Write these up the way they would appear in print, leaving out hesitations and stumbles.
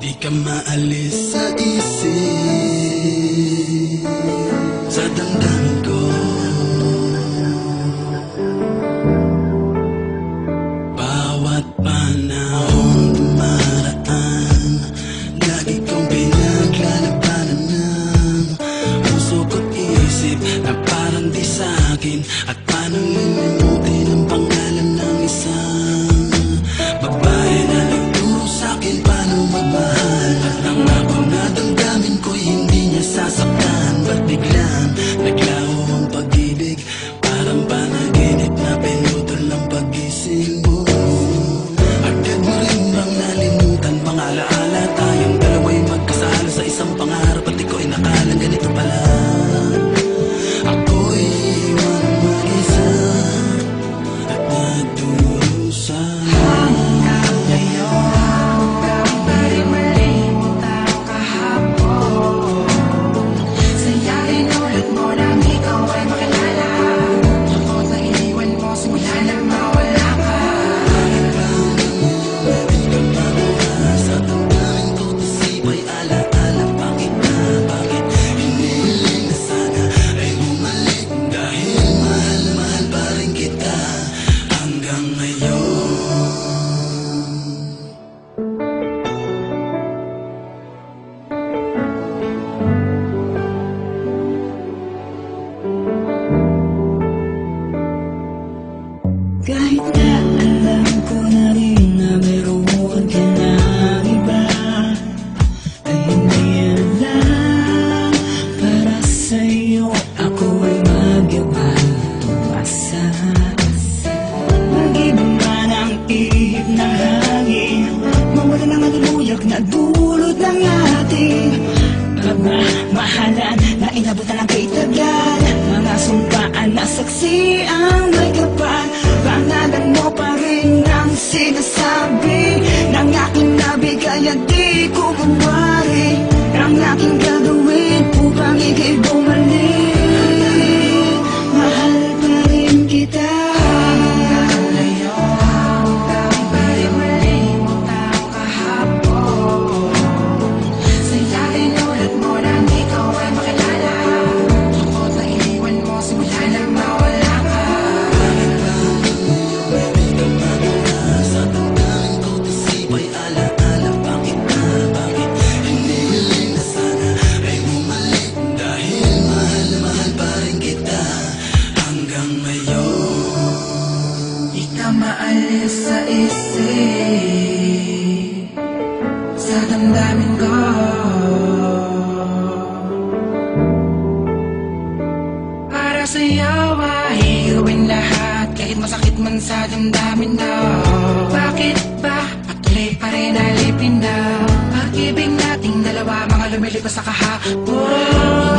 Di ka maalis sa isip, sa damdamin ko. Bawat panahon dumaraan, lagi kong pinaglalabanan ng puso ko't isip na parang di sa'kin. At paano lilimutin ang pangalan ng isang babae na nagturo sa'kin paano magmahal. At nangako na damdamin ko'y hindi niya sasaktan. Ba't biglang naglaho ang pag-ibig, parang panaginip na pinutol ng pag-gising mo. Agad mo rin bang nalimutan mga alaala, tayong dalawa'y magkasala sa isang pangarap. At di ko inakalang ganito pala, ako'y iwan mag-isa at nagdurusa. Kahit na alam ko na rin na meron ka ng iba, ay hindi lang para sa'yo ako ay magyabang tumasa. Mag-iba man ang ihip ng hangin, mawala ng maluluyag na dulot ng ating pagmamahalan na inabot na lang kay tagal. Mga sumpaan na saksi ang may kapal, pangalan mo pa rin ang sinasabi ng aking nabigay at di ko mawari ang aking gagawin upang ika'y bumalik. Mahal pa rin kita. Maalis sa isip, sa damdamin ko. Para sa'yo ay gawin lahat, kahit masakit man sa damdamin na. Bakit ba patuloy pa rin alipin na pag-ibig nating dalawa, mga lumilipas sa kahapon.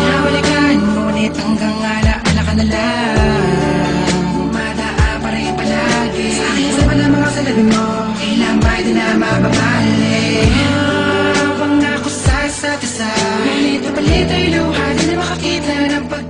Hinahalikan, ngunit hanggang alaala ka na lang. Sabi mo, kailan ba'y di na mababali? Habang ako sa isa't isa, palit na palit ay luha, di na makakita ng pag